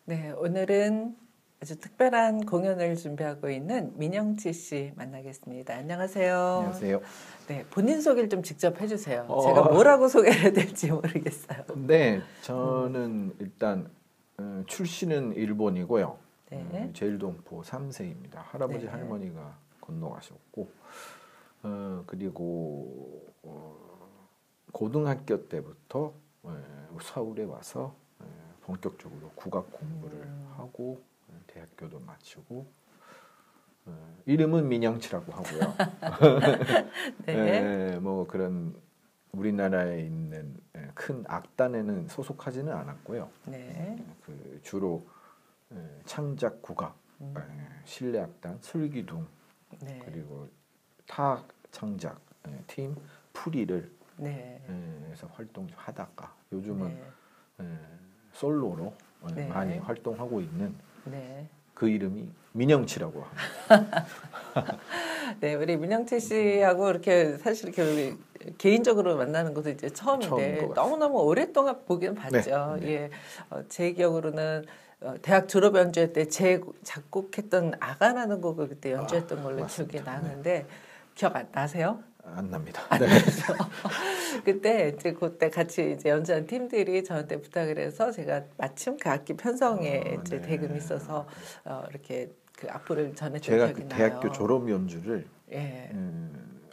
네, 오늘은 아주 특별한 공연을 준비하고 있는 민영치 씨 만나겠습니다. 안녕하세요. 안녕하세요. 네, 본인 소개를 좀 직접 해주세요. 제가 뭐라고 소개를 해야 될지 모르겠어요. 네, 저는 일단 출신은 일본이고요. 네. 제일동포 3세입니다. 할아버지 네. 할머니가 건너가셨고 그리고 고등학교 때부터 서울에 와서 본격적으로 국악 공부를 하고 대학교도 마치고 이름은 민영치라고 하고요. 네. 뭐 그런 우리나라에 있는 큰 악단에는 소속하지는 않았고요. 네. 그 주로 창작 국악, 실내 악단, 슬기둥 네. 그리고 타 창작 팀 풀이를 네. 해서 활동 좀 하다가 요즘은 네. 솔로로 네. 많이 활동하고 있는 네. 그 이름이 민영치라고 합니다. 네, 우리 민영치 씨하고 이렇게 사실 이렇게 개인적으로 만나는 것도 이제 처음인데 너무너무 오랫동안 보긴 봤죠. 네. 예, 제 기억으로는 대학 졸업 연주회 때 제 작곡했던 아가라는 곡을 그때 연주했던 걸로 맞습니다. 기억이 나는데 기억 안 나세요? 안 납니다. 안 나죠. 그때 같이 이제 연주한 팀들이 저한테 부탁을 해서 제가 마침 그 악기 편성에 이제 대금이 있어서 이렇게 그 악보를 전했던 제가 기억이 그 나요. 대학교 졸업 연주를 예.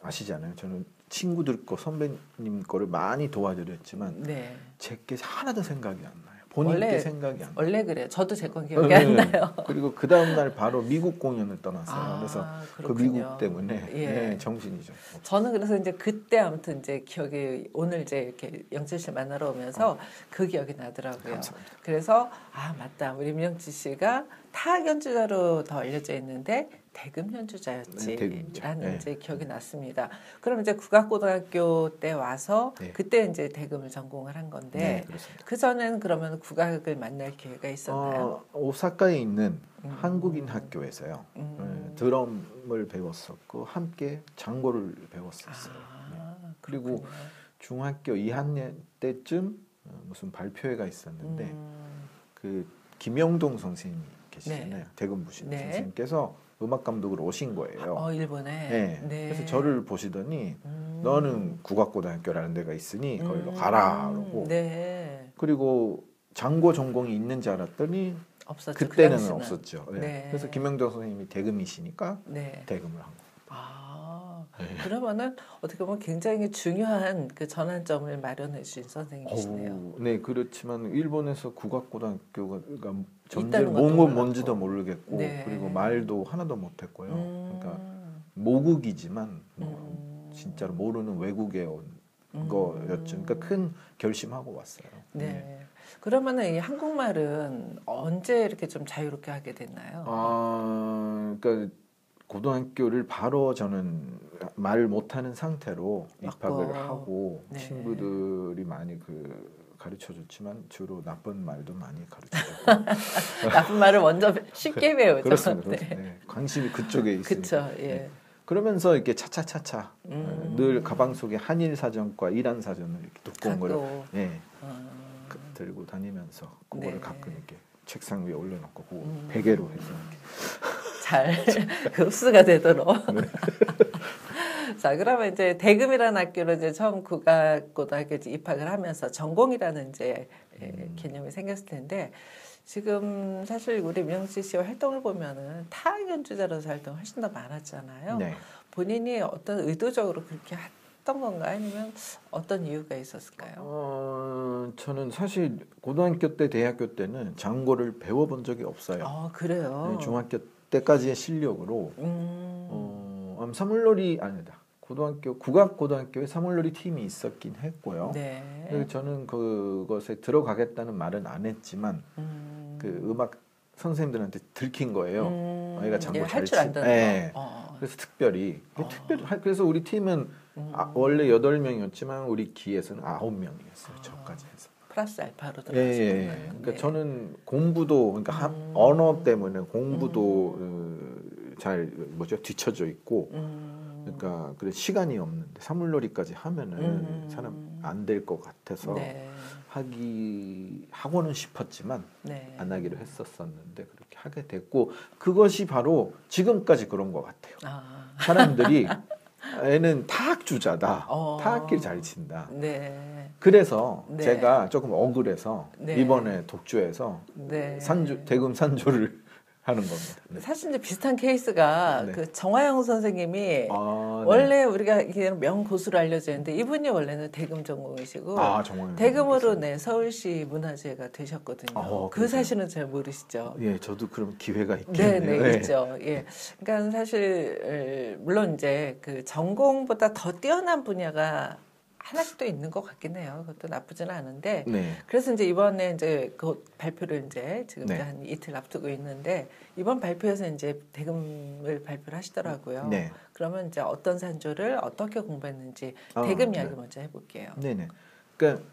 아시잖아요. 저는 친구들 거 선배님 거를 많이 도와드렸지만 네. 제게 하나도 생각이 안 나요. 본인께 생각이 안 나요. 원래 그래요. 저도 제 건 기억이 안 나요. 그리고 그 다음 날 바로 미국 공연을 떠났어요. 그래서 그렇군요. 그 미국 때문에 예. 정신이 좀 저는 그래서 이제 그때 아무튼 이제 기억이 오늘 이제 이렇게 영철 씨 만나러 오면서 그 기억이 나더라고요. 감사합니다. 그래서 맞다. 우리 민영치 씨가 타악 연주자로 더 알려져 있는데 대금 연주자였지라는 이제 기억이 났습니다. 그럼 이제 국악고등학교 때 와서 그때 이제 대금을 전공을 한 건데 그 전에는 그러면 국악을 만날 기회가 있었나요? 오사카에 있는 한국인 학교에서요. 드럼을 배웠었고 함께 장고를 배웠었어요. 그리고 중학교 2학년 때쯤 무슨 발표회가 있었는데 그 김영동 선생님이 계시잖아요. 대금 부신 선생님께서 음악 감독으로 오신 거예요. 일본에. 네. 그래서 저를 보시더니 너는 국악고등학교라는 데가 있으니 거기로 가라 그러고. 그리고 장고 전공이 있는지 알았더니 없었죠. 그때는 없었죠. 네. 그래서 김영동 선생님이 대금이시니까 대금을 한 거예요. 그러면은 어떻게 보면 굉장히 중요한 그 전환점을 마련해 주신 선생님이시네요. 네, 그렇지만 일본에서 국악고등학교가 점점 뭔지도 모르겠고 그리고 말도 하나도 못했고요. 그러니까 모국이지만 진짜로 모르는 외국에 온 거였죠. 그러니까 큰 결심하고 왔어요. 네. 그러면은 이 한국말은 언제 이렇게 좀 자유롭게 하게 됐나요? 그러니까 고등학교를 바로 저는 말을 못하는 상태로 입학을 하고 친구들이 많이 가르쳐줬지만 주로 나쁜 말도 많이 가르쳐줬고 나쁜 말을 먼저 쉽게 배우죠. 그렇습니다. 네. 관심이 그쪽에 있으니까. 그쵸, 예. 그러면서 이렇게 차차차차 늘 가방 속에 한일 사전과 이란 사전을 이렇게 두꺼운 걸 들고 다니면서 그거를 가끔 이렇게 책상 위에 올려놓고 그거 베개로 해서 이렇게. 잘 흡수가 되도록. 자, 그러면 이제 대금이라는 학교로 이제 처음 국악고등학교 입학을 하면서 전공이라는 이제 개념이 생겼을 텐데 지금 사실 우리 민영치 씨의 활동을 보면은 타악 연주자로서 활동 훨씬 더 많았잖아요. 네. 본인이 어떤 의도적으로 그렇게 했던 건가 아니면 어떤 이유가 있었을까요? 저는 사실 고등학교 때, 대학교 때는 장고를 배워본 적이 없어요. 그래요? 네, 중학교 때까지의 실력으로 사물놀이 아니다. 국악고등학교에 사물놀이 팀이 있었긴 했고요. 네. 저는 그것에 들어가겠다는 말은 안 했지만 그 음악 선생님들한테 들킨 거예요. 얘가 장고 잘 치. 네. 그래서 특별히 그래서 우리 팀은 원래 8명이었지만 우리 기에서는 9명이었어요. 저까지 해서. 플러스 알파로 들어가시는 거예요. 그러니까 저는 공부도 그러니까 언어 때문에 공부도 잘 뒤쳐져 있고 그러니까 그래 시간이 없는데 사물놀이까지 하면은 사람 안 될 것 같아서 네. 하고는 싶었지만 네. 안 하기로 했었었는데 그렇게 하게 됐고 그것이 바로 지금까지 그런 것 같아요. 사람들이 애는 타학주자다. 타학길 잘 친다. 네. 그래서 네. 제가 조금 억울해서 네. 이번에 독주에서 네. 대금 산조를 하는 겁니다. 네. 사실 이제 비슷한 케이스가 네. 그 정화영 선생님이 원래 우리가 명고수로 알려져 있는데 이분이 원래는 대금 전공이시고 대금으로 서울시 문화재가 되셨거든요. 그 사실은 잘 모르시죠? 예, 저도 그럼 기회가 있겠네요. 네, 있죠. 예, 그러니까 사실 물론 이제 그 전공보다 더 뛰어난 분야가 하나씩도 있는 것 같긴 해요. 그것도 나쁘지는 않은데. 네. 그래서 이제 이번에 이제 그 발표를 이제 지금 네. 한 이틀 앞두고 있는데 이번 발표에서 이제 대금을 발표를 하시더라고요. 네. 그러면 이제 어떤 산조를 어떻게 공부했는지 대금 이야기 먼저 해볼게요. 네네. 그러니까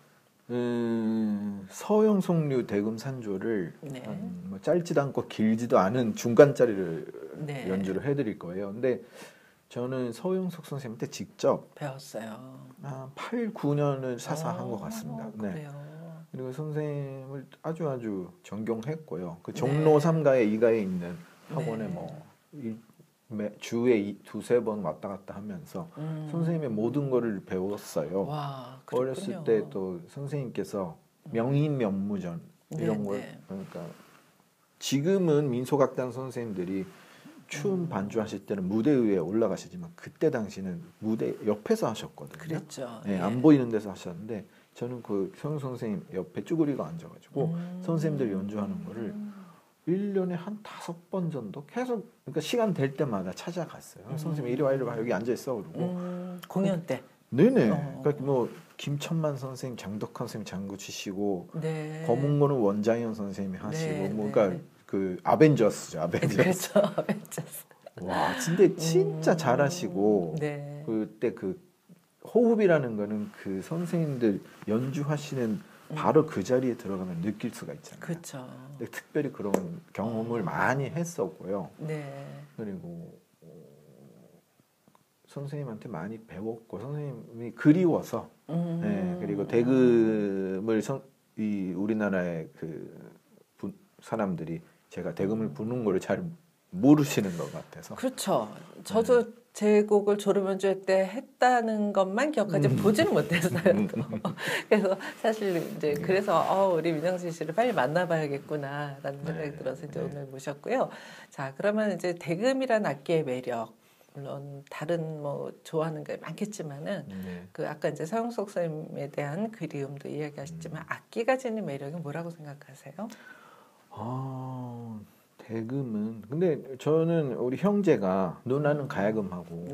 서영송류 대금 산조를 뭐 짧지도 않고 길지도 않은 중간짜리를 연주를 해드릴 거예요. 근데 저는 서영석 선생님한테 직접 배웠어요. 8, 9년을 사사한 것 같습니다. 그래요. 네. 그리고 선생님을 아주 존경했고요. 그 종로 3가에 2가에 있는 학원에 주에 2-3번 왔다 갔다 하면서 선생님의 모든 거를 배웠어요. 와, 어렸을 때 또 선생님께서 명인면무전 이런 걸 그러니까 지금은 민속악단 선생님들이 춤 반주하실 때는 무대 위에 올라가시지만 그때 당시는 무대 옆에서 하셨거든요. 그랬죠. 네, 안 보이는 데서 하셨는데 저는 그 서영 선생님 옆에 쭈그리고 앉아가지고 선생님들 연주하는 거를 1년에 한 5번 정도 계속 그러니까 시간 될 때마다 찾아갔어요. 선생님 이리 와 여기 앉아 있어 그러고 공연 때. 네네. 그러니까 뭐 김천만 선생님, 장덕환 선생님 장구 치시고 검은고는 원장현 선생님이 하시고 뭐 그러니까 그 아벤져스죠. 그렇죠. 아벤져스. 와, 근데 진짜 잘하시고 그때 그 호흡이라는 거는 그 선생님들 연주하시는 바로 그 자리에 들어가면 느낄 수가 있잖아요. 그렇죠. 근데 특별히 그런 경험을 많이 했었고요. 네. 그리고 선생님한테 많이 배웠고 선생님이 그리워서 네, 그리고 대금을 우리나라의 그 사람들이 제가 대금을 부는 거를 잘 모르시는 것 같아서 그렇죠. 저도 제 곡을 졸음연주회 때 했다는 것만 기억하지 보지는 못했어요. 그래서 사실 이제 그래서 우리 민영진 씨를 빨리 만나봐야겠구나라는 생각이 들어서 이제 오늘 모셨고요. 자, 그러면 이제 대금이라는 악기의 매력. 물론 다른 뭐 좋아하는 게 많겠지만은 그 아까 이제 서영석 선생님에 대한 그리움도 이야기하셨지만 악기가 지닌 매력이 뭐라고 생각하세요? 대금은 근데 저는 우리 형제가 누나는 가야금하고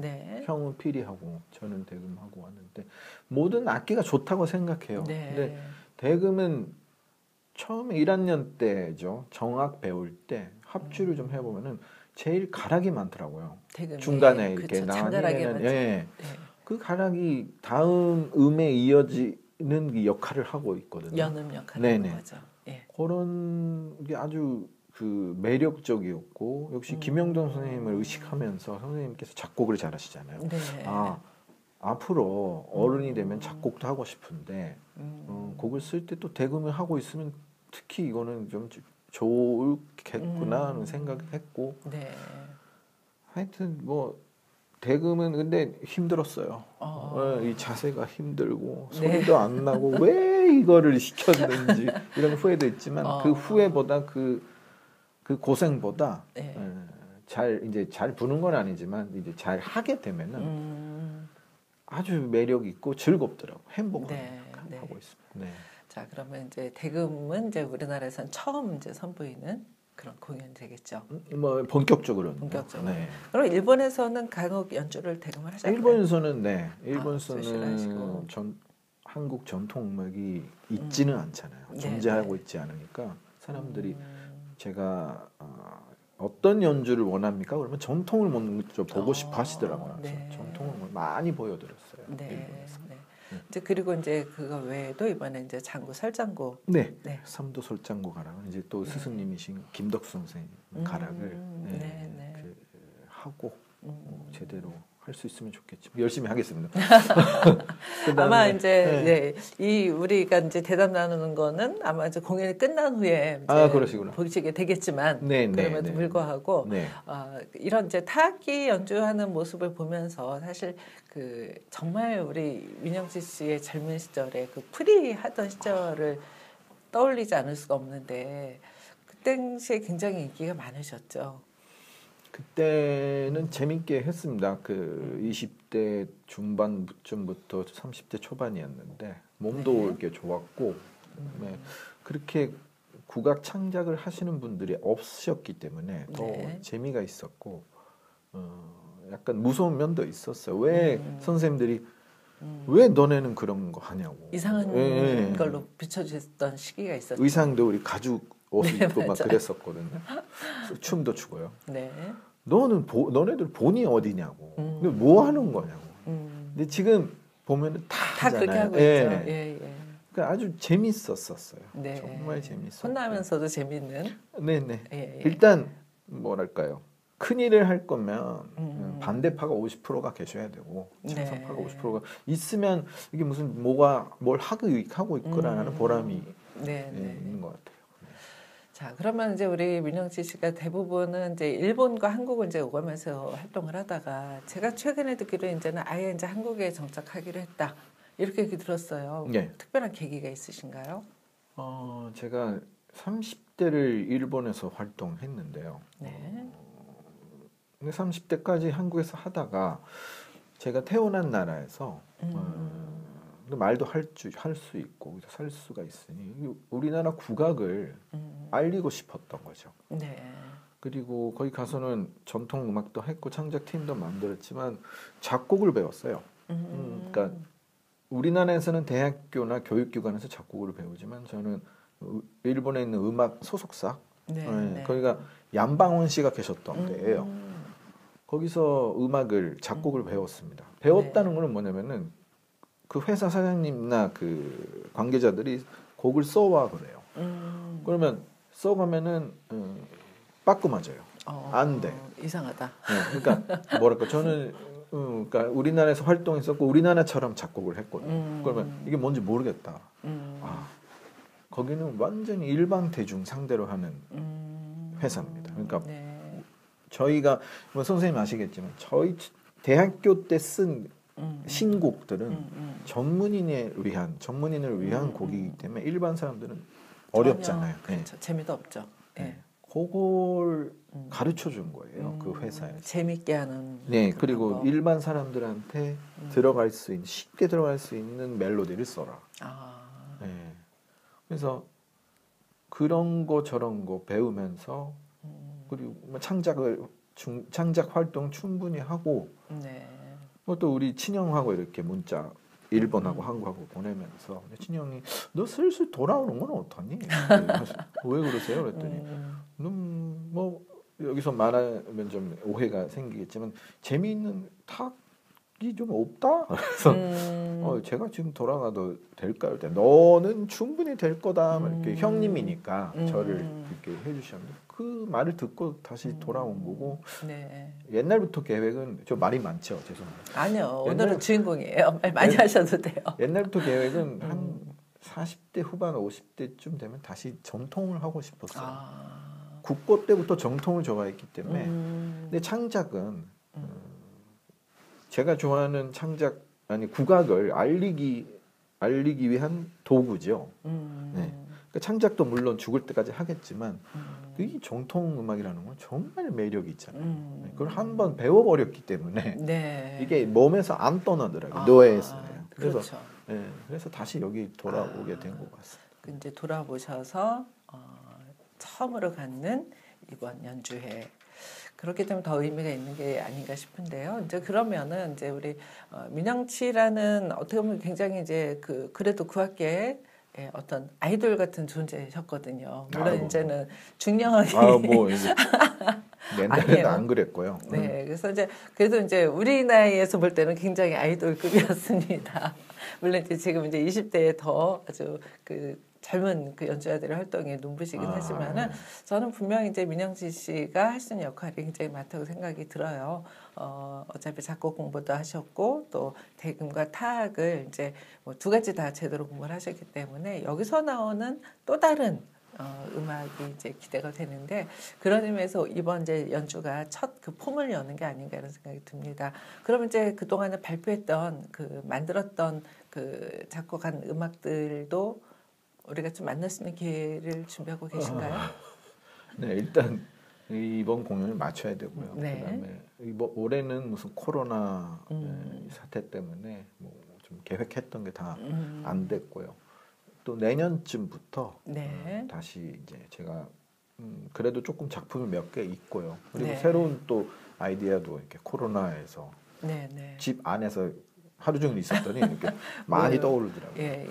형은 피리하고 저는 대금하고 왔는데 모든 악기가 좋다고 생각해요. 근데 대금은 처음에 1학년 때죠. 정악 배울 때 합주를 좀 해보면은 제일 가락이 많더라고요. 대금이. 중간에 이렇게 나뉘면 그 가락이 다음 음에 이어지는 그 역할을 하고 있거든요. 연음 역할을 하는 거죠. 그런 게 아주 그 매력적이었고 역시 김영돈 선생님을 의식하면서 선생님께서 작곡을 잘하시잖아요. 앞으로 어른이 되면 작곡도 하고 싶은데 곡을 쓸 때 또 대금을 하고 있으면 특히 이거는 좀 좋겠구나 하는 생각을 했고 하여튼 뭐 대금은 근데 힘들었어요. 이 자세가 힘들고 소리도 안 나고 왜 이거를 시켰는지 이런 후회도 있지만 그 후회보다 그 고생보다 잘 부는 건 아니지만 이제 잘 하게 되면은 아주 매력 있고 즐겁더라고 행복하고 있습니다. 자, 그러면 이제 대금은 이제 우리나라에선 처음 이제 선보이는 그런 공연이 되겠죠. 뭐 본격적으로는. 본격적으로. 그럼 일본에서는 가곡 연주를 대금을 하셨나요? 일본에서는 한국 전통 음악이 있지는 않잖아요. 존재하고 있지 않으니까 사람들이 제가 어떤 연주를 원합니까? 그러면 전통을 먼저 보고 싶어 하시더라고요. 전통을 많이 보여드렸어요. 일본에서. 이제 그리고 이제 그거 외에도 이번에 이제 장구 설장구. 삼도 설장구 가락은 이제 또 스승님이신 김덕수 선생님 가락을 하고 제대로 할 수 있으면 좋겠지. 열심히 하겠습니다. 아마 이제 이 우리가 이제 대담 나누는 거는 아마 이제 공연이 끝난 후에 이제 보시게 되겠지만 그럼에도 불구하고 이런 이제 타악기 연주하는 모습을 보면서 사실 그 정말 우리 민영지 씨의 젊은 시절에 그 프리하던 시절을 떠올리지 않을 수가 없는데 그 당시에 굉장히 인기가 많으셨죠. 그때는 재밌게 했습니다. 그 20대 중반쯤부터 30대 초반이었는데 몸도 이렇게 좋았고 그렇게 국악 창작을 하시는 분들이 없으셨기 때문에 더 재미가 있었고 약간 무서운 면도 있었어요. 왜 선생님들이 왜 너네는 그런 거 하냐고 이상한 걸로 비춰졌던 시기가 있었죠. 의상도 우리 가죽 옷 입고 막 그랬었거든요. 춤도 추고요. 너네들 본이 어디냐고. 뭐 하는 거냐고. 근데 지금 보면은 다 그렇게 하고 있죠. 그러니까 아주 재밌었어요. 정말 재밌었어요. 혼나면서도 재밌는. 일단 뭐랄까요. 큰 일을 할 거면 반대파가 50%가 계셔야 되고 찬성파가 50%가 있으면 이게 무슨 뭘 하고 있구나라는 보람이 있는 것 같아요. 자, 그러면 이제 우리 민영지 씨가 대부분은 이제 일본과 한국을 이제 오가면서 활동을 하다가 제가 최근에 듣기로 이제는 아예 이제 한국에 정착하기로 했다. 이렇게 얘기 들었어요. 특별한 계기가 있으신가요? 제가 30대를 일본에서 활동했는데요. 근데 30대까지 한국에서 하다가 제가 태어난 나라에서 말도 할 수 있고 살 수가 있으니 우리나라 국악을 알리고 싶었던 거죠. 그리고 거기 가서는 전통 음악도 했고 창작팀도 만들었지만 작곡을 배웠어요. 그러니까 우리나라에서는 대학교나 교육기관에서 작곡을 배우지만 저는 일본에 있는 음악 소속사 거기가 얀방원 씨가 계셨던 데예요. 거기서 작곡을 배웠습니다. 배웠다는 건 뭐냐면은 그 회사 사장님이나 그 관계자들이 곡을 써와 그래요. 그러면 써가면은 빠꾸 맞아요. 안 돼. 이상하다. 그러니까 뭐랄까 저는 그러니까 우리나라에서 활동했었고 우리나라처럼 작곡을 했거든요. 그러면 이게 뭔지 모르겠다. 거기는 완전히 일반 대중 상대로 하는 회사입니다. 그러니까 저희가 뭐 선생님 아시겠지만 저희 대학교 때 쓴 신곡들은 전문인을 위한 곡이기 때문에 일반 사람들은 어렵잖아요. 그렇죠. 재미도 없죠. 그걸 가르쳐 준 거예요. 그 회사에서. 재밌게 하는. 그리고 방법. 일반 사람들한테 쉽게 들어갈 수 있는 멜로디를 써라. 그래서 그런 거 저런 거 배우면서 그리고 창작 활동 충분히 하고 또 우리 친형하고 이렇게 문자 일본하고 한국하고 보내면서 친형이 너 슬슬 돌아오는 건 어떠니? 왜 그러세요? 그랬더니 뭐 여기서 말하면 좀 오해가 생기겠지만 재미있는 탁이 좀 없다. 그래서 제가 지금 돌아가도 될까요? 너는 충분히 될 거다. 이렇게 형님이니까 저를 이렇게 해주셨는데 그 말을 듣고 다시 돌아온 거고 옛날부터 계획은 좀 말이 많죠. 죄송합니다. 아니요. 오늘은 주인공이에요. 말 많이 하셔도 돼요. 옛날부터 계획은 한 40대 후반 50대쯤 되면 다시 전통을 하고 싶었어요. 국고 때부터 정통을 좋아했기 때문에 근데 창작은 제가 좋아하는 국악을 알리기 위한 도구죠. 그러니까 창작도 물론 죽을 때까지 하겠지만 이 정통 음악이라는 건 정말 매력이 있잖아요. 그걸 한번 배워버렸기 때문에 이게 몸에서 안 떠나더라고요. 뇌에서. 그래서 그래서 다시 여기 돌아오게 된 것 같습니다. 이제 돌아보셔서 처음으로 갖는 이번 연주회. 그렇기 때문에 더 의미가 있는 게 아닌가 싶은데요. 이제 그러면은 이제 우리 민영치라는 어떻게 보면 굉장히 이제 그래도 국악계에 어떤 아이돌 같은 존재셨거든요. 물론 이제는 중년이 옛날에는 안 그랬고요. 그래서 이제 그래도 이제 우리 나이에서 볼 때는 굉장히 아이돌급이었습니다. 물론 이제 지금 이제 20대에 더 아주 젊은 그 연주자들의 활동에 눈부시긴 하지만은 저는 분명히 이제 민영지 씨가 할 수 있는 역할이 굉장히 많다고 생각이 들어요. 어차피 작곡 공부도 하셨고 또 대금과 타악을 이제 뭐 두 가지 다 제대로 공부를 하셨기 때문에 여기서 나오는 또 다른 음악이 이제 기대가 되는데 그런 의미에서 이번 이제 연주가 첫 그 폼을 여는 게 아닌가 이런 생각이 듭니다. 그러면 이제 그 동안에 발표했던 그 만들었던 그 작곡한 음악들도 우리가 좀 만날 수 있는 기회를 준비하고 계신가요? 네, 일단 이번 공연을 맞춰야 되고요. 네. 그다음에 올해는 무슨 코로나 사태 때문에 뭐 좀 계획했던 게 다 안 됐고요. 또 내년쯤부터 네. 다시 이제 제가 그래도 조금 작품이 몇 개 있고요. 그리고 네. 새로운 또 아이디어도 이렇게 코로나에서 집 안에서 하루 종일 있었더니 이렇게 많이 떠오르더라고요. 예.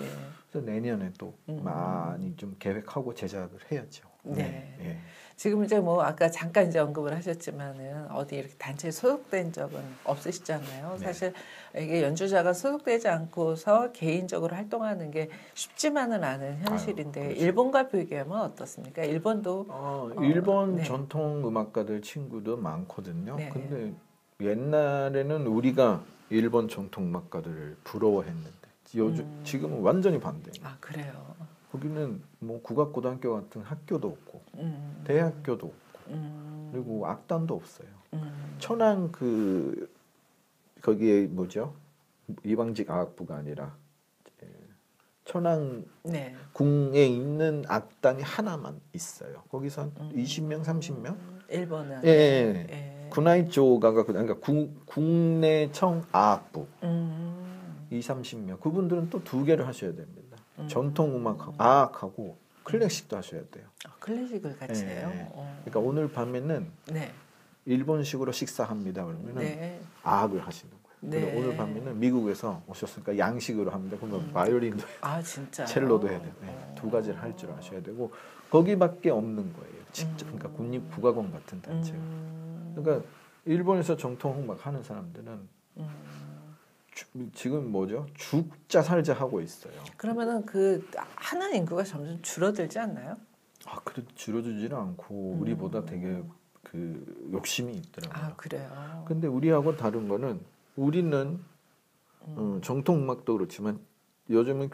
그래서 내년에 또 많이 좀 계획하고 제작을 해야죠. 네. 예. 지금 이제 뭐 아까 잠깐 이제 언급을 하셨지만은 어디 이렇게 단체에 소속된 적은 없으시잖아요. 네. 사실 이게 연주자가 소속되지 않고서 개인적으로 활동하는 게 쉽지만은 않은 현실인데 그렇죠. 일본과 비교하면 어떻습니까? 일본도 일본 네. 전통 음악가들 친구도 많거든요. 네. 근데 옛날에는 우리가 일본 전통 음악가들을 부러워했는데 요즘 지금은 완전히 반대예요. 아 그래요. 거기는 뭐 국악고등학교 같은 학교도 없고 대학교도 없고 그리고 악단도 없어요. 천안 거기에 뭐죠? 이방직 악부가 아니라 천안 네. 궁에 있는 악단이 하나만 있어요. 거기서 한 20명, 30명? 일본은 예. 구나이조가가 그러니까 국내청 악부 30명. 그분들은 또 두 개를 하셔야 됩니다. 전통 음악, 악하고 클래식도 하셔야 돼요. 클래식을 같이 해요. 그러니까 오늘 밤에는 네. 일본식으로 식사합니다. 그러면은 악을 하시는 거예요. 네. 오늘 밤에는 미국에서 오셨으니까 양식으로 합니다. 그러면 바이올린도 첼로도 해야 돼요. 두 가지를 할 줄 아셔야 되고 거기밖에 없는 거예요. 직접 그러니까 국립국악원 같은 단체가. 그러니까 일본에서 정통 음악 하는 사람들은 지금 뭐죠? 죽자 살자 하고 있어요. 그러면은 그 하는 인구가 점점 줄어들지 않나요? 그래도 줄어들지는 않고 우리보다 되게 그 욕심이 있더라고요. 그래요. 근데 우리하고 다른 거는 우리는 정통 음악도 그렇지만 요즘은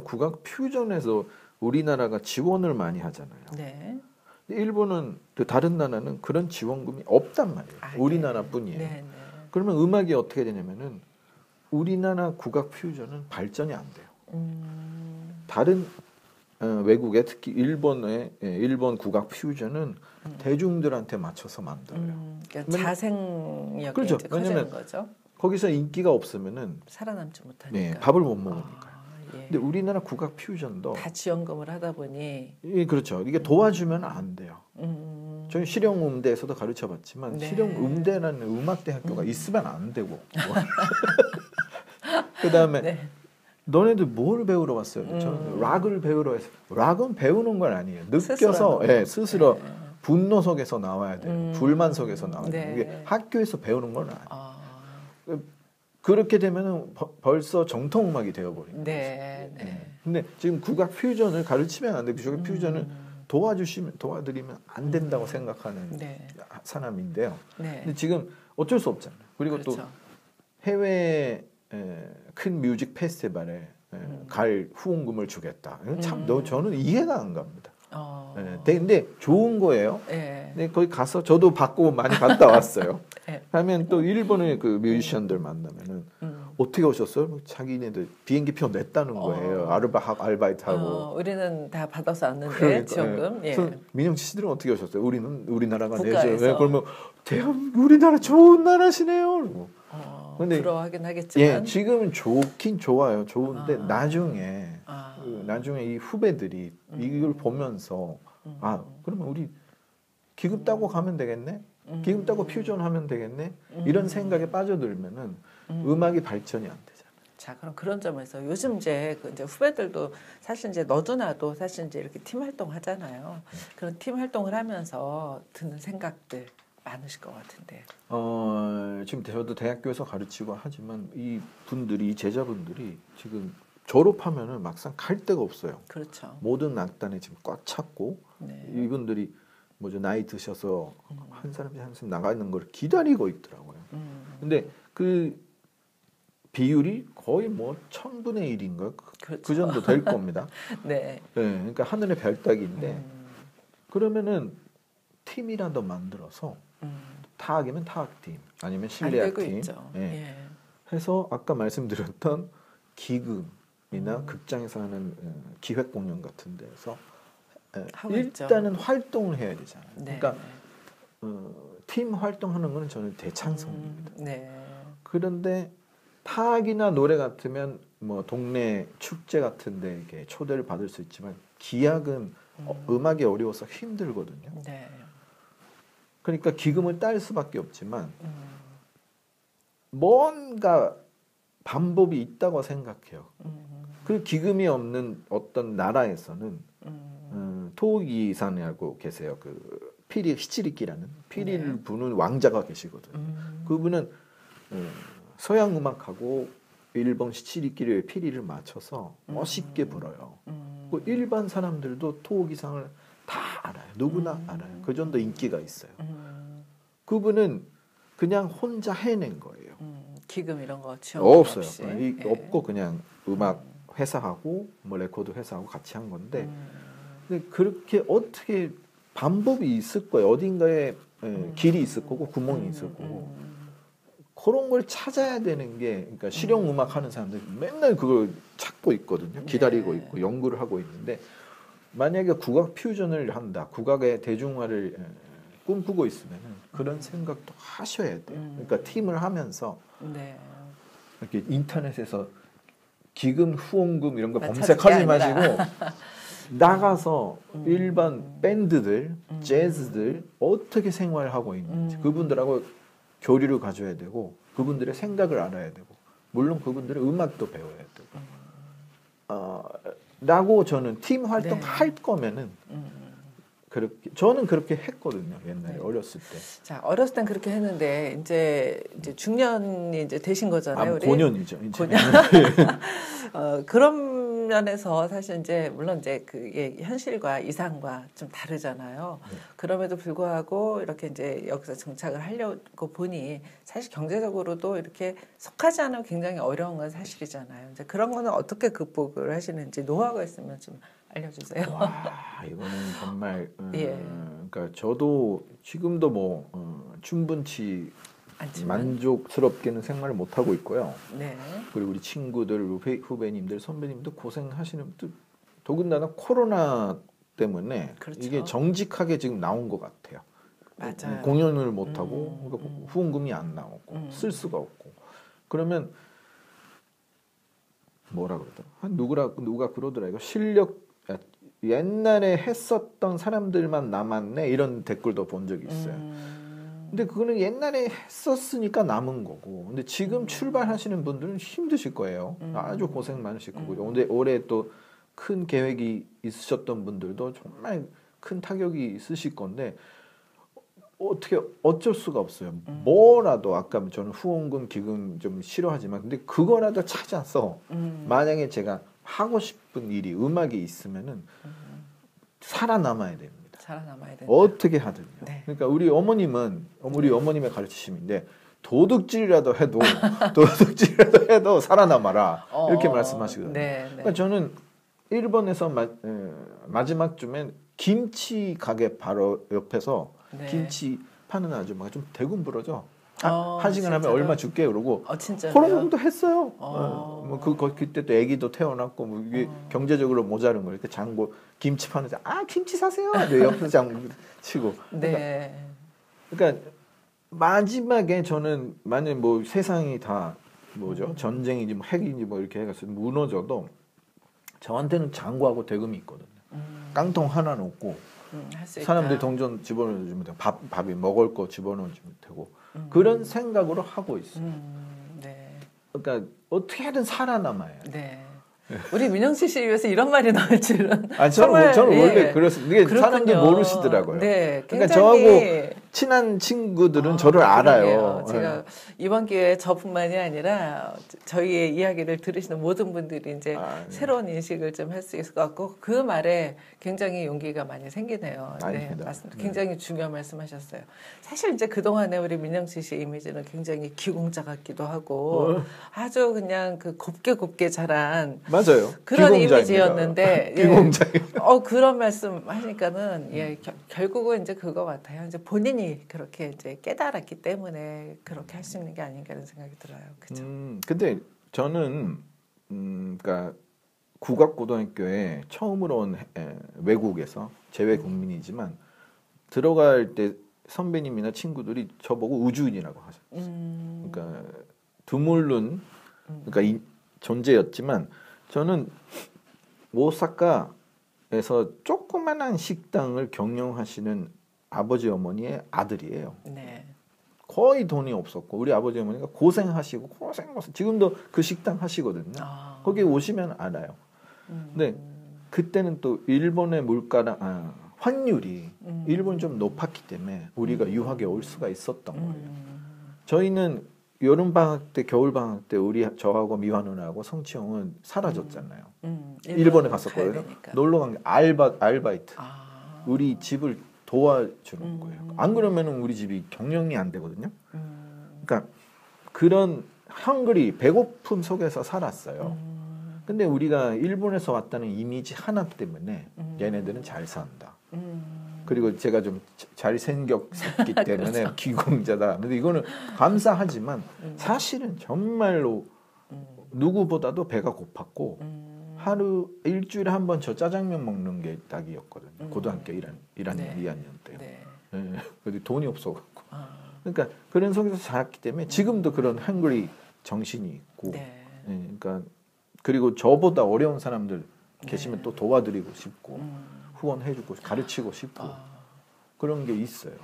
국악 퓨전에서 우리나라가 지원을 많이 하잖아요. 네. 일본은 다른 나라는 그런 지원금이 없단 말이에요. 우리나라뿐이에요. 네. 그러면 음악이 어떻게 되냐면은 우리나라 국악 퓨전은 발전이 안 돼요. 다른 외국에 특히 일본 국악 퓨전은 대중들한테 맞춰서 만들어요. 그러니까 자생력이 그렇죠. 커지는 거죠. 거기서 인기가 없으면 살아남지 못하니까. 밥을 못 먹으니까요. 근데 우리나라 국악 퓨전도 다 지원금을 하다 보니 그렇죠. 이게 도와주면 안 돼요. 저희 실용음대에서도 가르쳐봤지만 실용음대라는 음악대학교가 있으면 안 되고 그다음에 너네들 뭘 배우러 왔어요? 저는 락을 배우러 왔어요. 락은 배우는 건 아니에요. 느껴서 스스로 분노 속에서 나와야 돼요. 불만 속에서 나와야 돼요. 이게 학교에서 배우는 건 아니에요. 그렇게 되면은 벌써 정통 음악이 되어버린 거죠. 근데 지금 국악 퓨전을 가르치면 안 되고 국악 퓨전을 도와드리면 안 된다고 생각하는 사람인데요. 근데 지금 어쩔 수 없잖아요. 그리고 또 해외 큰 뮤직 페스티벌에 갈 후원금을 주겠다. 참 저는 이해가 안 갑니다. 근데 좋은 거예요. 근데 거기 가서 저도 받고 많이 갔다 왔어요. 하면 또 일본의 그 뮤지션들 만나면은 어떻게 오셨어요? 자기네들 비행기표 냈다는 거예요. 아르바이트하고. 우리는 다 받아서 왔는데 지원금. 그래서 민영치 씨들은 어떻게 오셨어요? 우리나라가 내죠. 그러면 우리나라 좋은 나라시네요. 근데 부러워하긴 하겠지만. 지금은 좋긴 좋아요. 좋은데 나중에 이 후배들이 이걸 보면서 그러면 우리 기급 따고 가면 되겠네. 기급 따고 퓨전하면 되겠네. 이런 생각에 빠져들면은 음악이 발전이 안 되잖아요. 자, 그럼 그런 점에서 요즘 이제 후배들도 사실 이제 너도 나도 사실 이제 이렇게 팀 활동 하잖아요. 그런 팀 활동을 하면서 드는 생각들 많으실 것 같은데. 지금 저도 대학교에서 가르치고 하지만 이 제자분들이 지금 졸업하면은 막상 갈 데가 없어요. 그렇죠. 모든 악단에 지금 꽉 찼고 네. 이분들이 뭐죠 나이 드셔서 한 사람씩 한 사람 나가는 걸 기다리고 있더라고요. 근데 그 비율이 거의 뭐 1000분의 1인가 그렇죠. 그 정도 될 겁니다. 네. 네, 그러니까 하늘의 별따기인데 그러면은 팀이라도 만들어서 타악이면 타악팀 아니면 실내악팀 네. 해서 아까 말씀드렸던 기금이나 극장에서 하는 기획 공연 같은 데서 일단은 활동을 해야 되잖아요. 네. 그러니까 팀 활동하는 거는 저는 대찬성입니다. 네. 그런데 타악이나 노래 같으면 뭐 동네 축제 같은데 이렇게 초대를 받을 수 있지만 기악은 음악이 어려워서 힘들거든요. 네. 그러니까 기금을 딸 수밖에 없지만 뭔가 방법이 있다고 생각해요. 그 기금이 없는 어떤 나라에서는 토기산이라고 계세요. 그 피리 히치리키라는 피리를 네. 부는 왕자가 계시거든요. 그분은 서양 음악하고 일본 히치리키의 피리를 맞춰서 멋있게 불어요. 그 일반 사람들도 토기상을 다 알아요. 누구나 알아요. 그 정도 인기가 있어요. 그분은 그냥 혼자 해낸 거예요. 기금 이런 거 없어요. 없고 그냥 음악 회사하고 뭐 레코드 회사하고 같이 한 건데 근데 그렇게 어떻게 방법이 있을 거예요. 어딘가에 길이 있을 거고 구멍이 있을 거고 그런 걸 찾아야 되는 게 그러니까 실용 음악 하는 사람들 맨날 그걸 찾고 있거든요. 기다리고 네. 있고 연구를 하고 있는데 만약에 국악 퓨전을 한다. 국악의 대중화를 꿈꾸고 있으면 그런 생각도 하셔야 돼요. 그러니까 팀을 하면서 네. 이렇게 인터넷에서 기금, 후원금 이런 거 검색하지 마시고 나가서 일반 밴드들, 재즈들 어떻게 생활하고 있는지 그분들하고 교류를 가져야 되고 그분들의 생각을 알아야 되고 물론 그분들의 음악도 배워야 되고 라고 저는 팀 활동 네. 할 거면은 그렇게 저는 그렇게 했거든요 옛날에 네. 어렸을 때. 자 어렸을 땐 그렇게 했는데 이제 중년이 이제 되신 거잖아요. 우리. 고년이죠. 이제. 고년. 그런 면에서 사실 이제 물론 이제 그게 현실과 이상과 좀 다르잖아요. 네. 그럼에도 불구하고 이렇게 이제 여기서 정착을 하려고 보니 사실 경제적으로도 이렇게 속하지 않으면 굉장히 어려운 건 사실이잖아요. 이제 그런 거는 어떻게 극복을 하시는지 노하우가 있으면 좀 알려주세요. 와, 이거는 정말 예. 그러니까 저도 지금도 뭐 충분치 만족스럽게는 생활을 못 하고 있고요. 네. 그리고 우리 친구들, 후배님들, 선배님도 고생하시는 더군다나 코로나 때문에 그렇죠. 이게 정직하게 지금 나온 것 같아요. 맞아요. 공연을 못 하고 그러니까 후원금이 안 나오고 쓸 수가 없고 그러면 뭐라 그러더라? 누가 그러더라 이거 실력 옛날에 했었던 사람들만 남았네 이런 댓글도 본 적이 있어요. 근데 그거는 옛날에 했었으니까 남은 거고. 근데 지금 출발하시는 분들은 힘드실 거예요. 아주 고생 많으실 거고요. 근데 올해 또 큰 계획이 있으셨던 분들도 정말 큰 타격이 있으실 건데 어떻게 어쩔 수가 없어요. 뭐라도 아까 저는 후원금 기금 좀 싫어하지만 근데 그거라도 찾아서 만약에 제가 하고 싶은 일이 음악이 있으면은 살아남아야 됩니다. 살아남아야 된다. 어떻게 하든요. 네. 그러니까 우리 어머님은 우리 어머님의 가르치심인데 도둑질이라도 해도 살아남아라 이렇게 말씀하시거든요. 네, 네. 그러니까 저는 일본에서 마지막 쯤엔 김치 가게 바로 옆에서 네. 김치 파는 아줌마가 좀 대군 부러져. 한 시간 하면 얼마 줄게 그러고 그런 것도 했어요. 뭐 그때 또 아기도 태어났고 뭐 이게 경제적으로 모자른 거 이렇게 장고 김치 파는데 김치 사세요. 옆에서 장 치고. 네. 그러니까 마지막에 저는 만약 뭐 세상이 다 뭐죠 전쟁이지 뭐 핵이지 뭐 이렇게 해가지고 무너져도 저한테는 장구하고 대금이 있거든요. 깡통 하나 놓고 사람들이 동전 집어넣어주면 되고 밥이 먹을 거 집어넣어주면 되고 그런 생각으로 하고 있어요. 네. 그러니까 어떻게든 살아남아야 돼. 네. 우리 민영씨 씨 위해서 이런 말이 나올 줄은 저는 원래 그렇습니다. 이게 사람들이 모르시더라고요. 네, 그러니까 저하고 친한 친구들은 저를 알아요. 제가 이번 기회에 저뿐만이 아니라 저희의 이야기를 들으시는 모든 분들이 이제 새로운 인식을 좀 할 수 있을 것 같고 그 말에 굉장히 용기가 많이 생기네요. 네, 맞습니다. 굉장히 중요한 말씀하셨어요. 사실 이제 그동안에 우리 민영치 씨 이미지는 굉장히 기공자 같기도 하고 아주 그냥 그 곱게 자란 맞아요. 그런 이미지였는데 기공자. 그런 말씀 하니까는 결국은 이제 그거 같아요. 이제 본인이 그렇게 이제 깨달았기 때문에 그렇게 할 수 있는 게 아닌가 하는 생각이 들어요. 그렇죠? 근데 저는 그러니까 국악고등학교에 처음으로 온 외국에서 재외 국민이지만 들어갈 때 선배님이나 친구들이 저보고 우주인이라고 하셨어요. 그러니까 드물른 그러니까 이 존재였지만 저는 오사카에서 조그만한 식당을 경영하시는 아버지 어머니의 아들이에요. 네. 거의 돈이 없었고 우리 아버지 어머니가 고생하시고 지금도 그 식당 하시거든요. 거기 오시면 알아요. 근데 그때는 또 일본의 물가랑 환율이 일본이 좀 높았기 때문에 우리가 유학에 올 수가 있었던 거예요. 저희는 여름 방학 때, 겨울 방학 때 저하고 미화 누나하고 성치형은 사라졌잖아요. 일본에 갔었거든요. 놀러 간 게 알바이트. 우리 집을 도와주는 거예요. 안 그러면은 우리 집이 경영이 안 되거든요. 그러니까 그런 헝그리 배고픔 속에서 살았어요. 근데 우리가 일본에서 왔다는 이미지 하나 때문에 얘네들은 잘 산다. 그리고 제가 좀 잘생겼기 때문에 기공자다. 근데 이거는 감사하지만 사실은 정말로 누구보다도 배가 고팠고 일주일에 한 번 저 짜장면 먹는 게 딱이었거든요. 고등학교 1학년, 2학년 때요. 네. 근데 돈이 없어갖고. 그러니까 그런 속에서 자랐기 때문에 지금도 그런 헝그리 정신이 있고. 그러니까 그리고 저보다 어려운 사람들 계시면 또 도와드리고 싶고 후원해주고 가르치고 싶고 그런 게 있어요.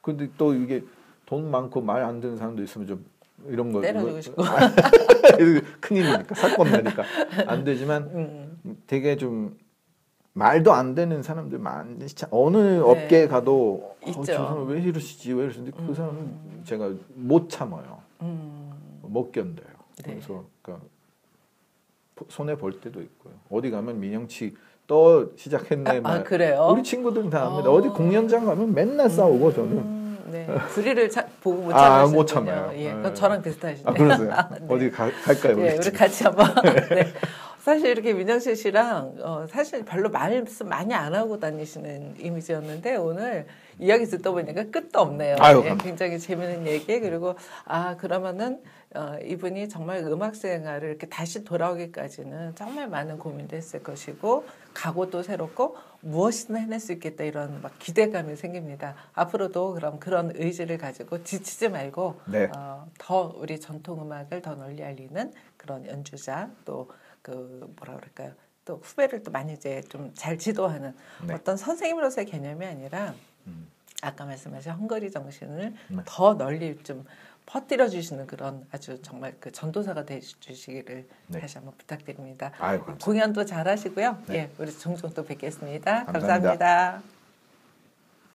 근데 또 이게 돈 많고 말 안 듣는 사람도 있으면 좀 이런 거 때려주고 싶고 큰일이니까 사건 나니까 안 되지만 되게 좀 말도 안 되는 사람들 많이 어느 업계에 가도 저 사람 왜 이러시지 왜 이러시는데 그 사람은 제가 못 참아요. 못 견뎌요. 그래서 그러니까 손해 볼 때도 있고요. 어디 가면 민영치 또 시작했네. 그래요? 우리 친구들은 다 합니다. 어디 공연장 가면 맨날 싸우고 저는. 불의를 보고 못 참아요. 못 참아요. 그럼 저랑 비슷하시네요. 그러세요? 어디 갈까요? 우리 같이 한번. 사실 이렇게 민영실 씨랑 사실 별로 말씀 많이 안 하고 다니시는 이미지였는데 오늘 이야기 듣다 보니까 끝도 없네요. 굉장히 재미있는 얘기. 그리고 그러면은 이분이 정말 음악 생활을 이렇게 다시 돌아오기까지는 정말 많은 고민도 했을 것이고 각오도 새롭고 무엇이든 해낼 수 있겠다 이런 막 기대감이 생깁니다. 앞으로도 그럼 그런 의지를 가지고 지치지 말고 더 우리 전통 음악을 더 널리 알리는 그런 연주자 또 뭐라 그럴까요? 또 후배를 또 많이 이제 좀 잘 지도하는 어떤 선생님으로서의 개념이 아니라 아까 말씀하신 헝거리 정신을 더 널리 좀 퍼뜨려 주시는 그런 아주 정말 그 전도사가 돼 주시기를 다시 한번 부탁드립니다. 공연도 잘 하시고요. 우리 종종 또 뵙겠습니다. 감사합니다.